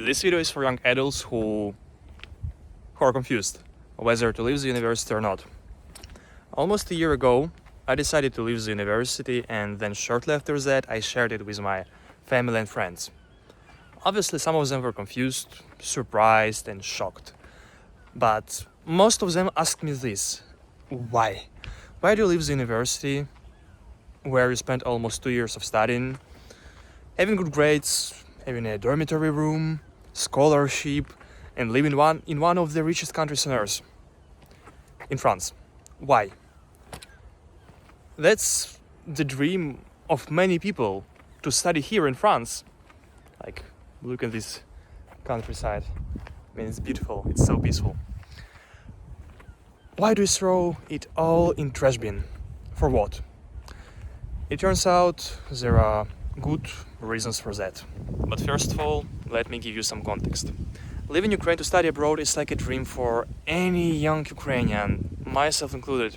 This video is for young adults who are confused whether to leave the university or not. Almost a year ago, I decided to leave the university, and then shortly after that, I shared it with my family and friends. Obviously, some of them were confused, surprised, and shocked. But most of them asked me this: why? Why do you leave the university where you spent almost 2 years of studying, having good grades, having a dormitory room, scholarship, and living in one of the richest countries on earth, in France? Why? That's the dream of many people, to study here in France. Like, look at this countryside. I mean, it's beautiful, it's so peaceful. Why do you throw it all in trash bin? For what? It turns out there are good reasons for that. But first of all, let me give you some context. Leaving Ukraine to study abroad is like a dream for any young Ukrainian, myself included.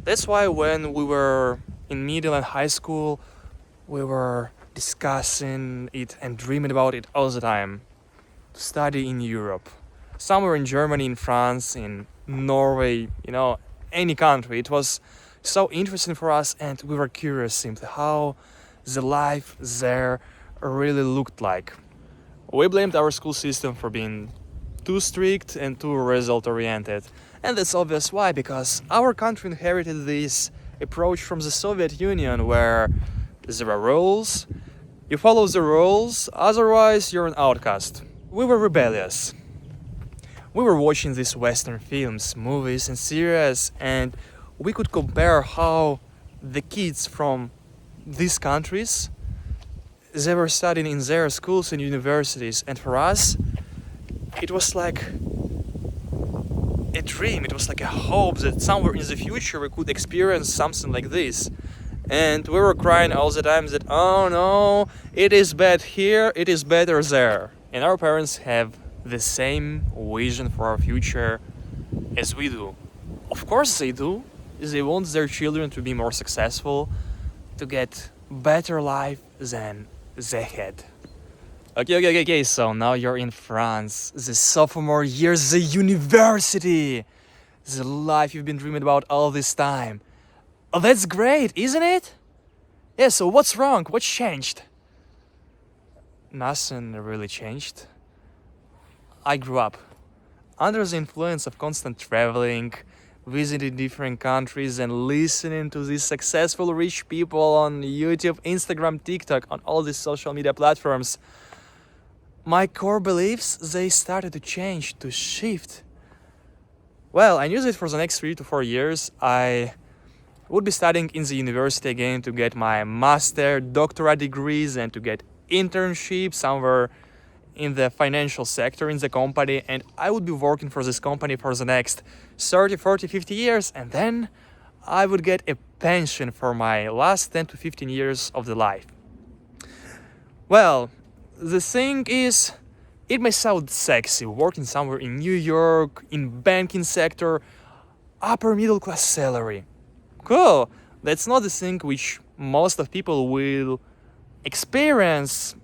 That's why when we were in middle and high school, we were discussing it and dreaming about it all the time. To study in Europe, somewhere in Germany, in France, in Norway, any country. It was so interesting for us, and we were curious simply how the life there really looked like. We blamed our school system for being too strict and too result-oriented. And that's obvious why, because our country inherited this approach from the Soviet Union, where there are rules, you follow the rules, otherwise you're an outcast. We were rebellious. We were watching these Western films, movies and series, and we could compare how the kids from these countries, they were studying in their schools and universities, and for us it was like a dream, it was like a hope that somewhere in the future we could experience something like this. And we were crying all the time that, oh no, it is bad here, it is better there. And our parents have the same vision for our future as we do. Of course they do. They want their children to be more successful, to get better life than they had. Okay, so now you're in France, the sophomore year, the university, the life you've been dreaming about all this time. Oh, that's great, isn't it? Yeah, so what's wrong? What's changed? Nothing really changed. I grew up under the influence of constant traveling, visiting different countries, and listening to these successful rich people on YouTube, Instagram, TikTok, on all these social media platforms. My core beliefs, they started to change, to shift. Well, I knew that for the next 3 to 4 years, I would be studying in the university again to get my master, doctorate degrees, and to get internships somewhere in the financial sector in the company, and I would be working for this company for the next 30, 40, 50 years, and then I would get a pension for my last 10 to 15 years of the life. Well, the thing is, it may sound sexy working somewhere in New York, in banking sector, upper middle class salary. Cool, that's not the thing which most of people will experience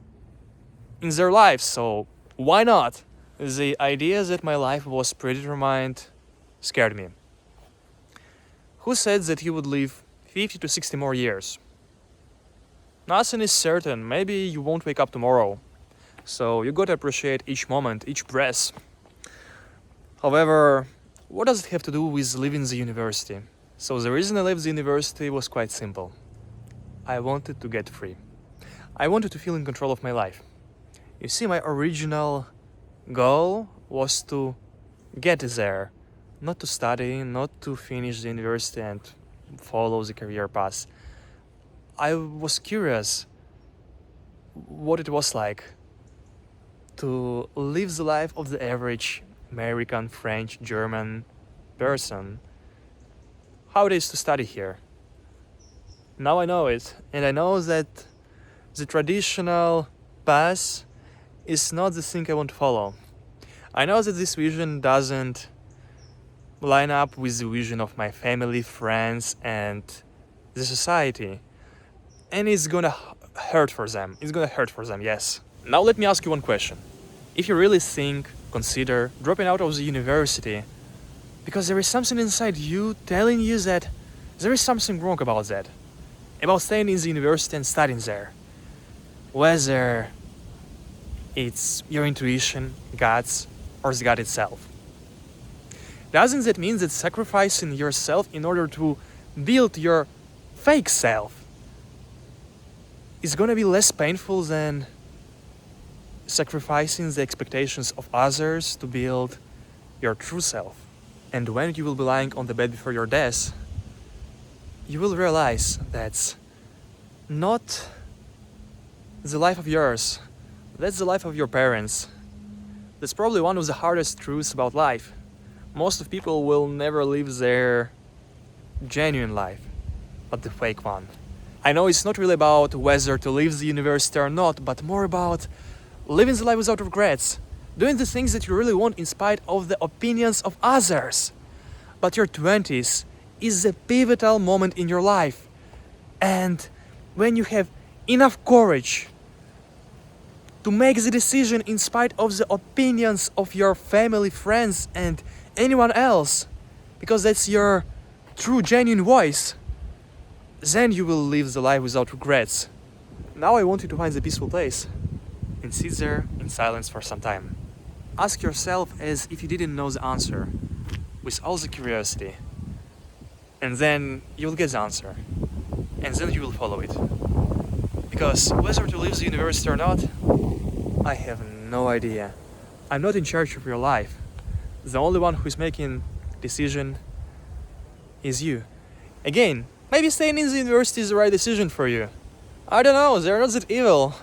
in their lives, so why not? The idea that my life was predetermined scared me. Who said that he would live 50 to 60 more years? Nothing is certain, maybe you won't wake up tomorrow. So you gotta appreciate each moment, each breath. However, what does it have to do with leaving the university? So the reason I left the university was quite simple. I wanted to get free. I wanted to feel in control of my life. You see, my original goal was to get there, not to study, not to finish the university and follow the career path. I was curious what it was like to live the life of the average American, French, German person. How it is to study here. Now I know it, and I know that the traditional path is not the thing I want to follow. I know that this vision doesn't line up with the vision of my family, friends, and the society. And it's gonna hurt for them. It's gonna hurt for them, yes. Now let me ask you one question. if you really think, consider dropping out of the university, because there is something inside you telling you that there is something wrong about that, about staying in the university and studying there. Whether it's your intuition, God's, or the God itself. Doesn't that mean that sacrificing yourself in order to build your fake self is going to be less painful than sacrificing the expectations of others to build your true self? And when you will be lying on the bed before your death, you will realize that's not the life of yours, that's the life of your parents. That's probably one of the hardest truths about life. Most of people will never live their genuine life, but the fake one. I know it's not really about whether to leave the university or not, but more about living the life without regrets, doing the things that you really want in spite of the opinions of others. But your 20s is a pivotal moment in your life. And when you have enough courage to make the decision in spite of the opinions of your family, friends, and anyone else, because that's your true, genuine voice, then you will live the life without regrets. Now I want you to find the peaceful place and sit there in silence for some time. Ask yourself as if you didn't know the answer, with all the curiosity. And then you'll get the answer. And then you will follow it. Because whether to leave the university or not, I have no idea. I'm not in charge of your life. The only one who is making decision is you. Again, maybe staying in the university is the right decision for you. I don't know, they're not that evil.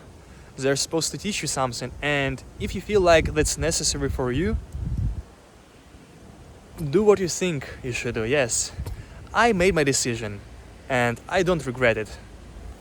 They're supposed to teach you something, and if you feel like that's necessary for you, do what you think you should do. Yes, I made my decision, and I don't regret it.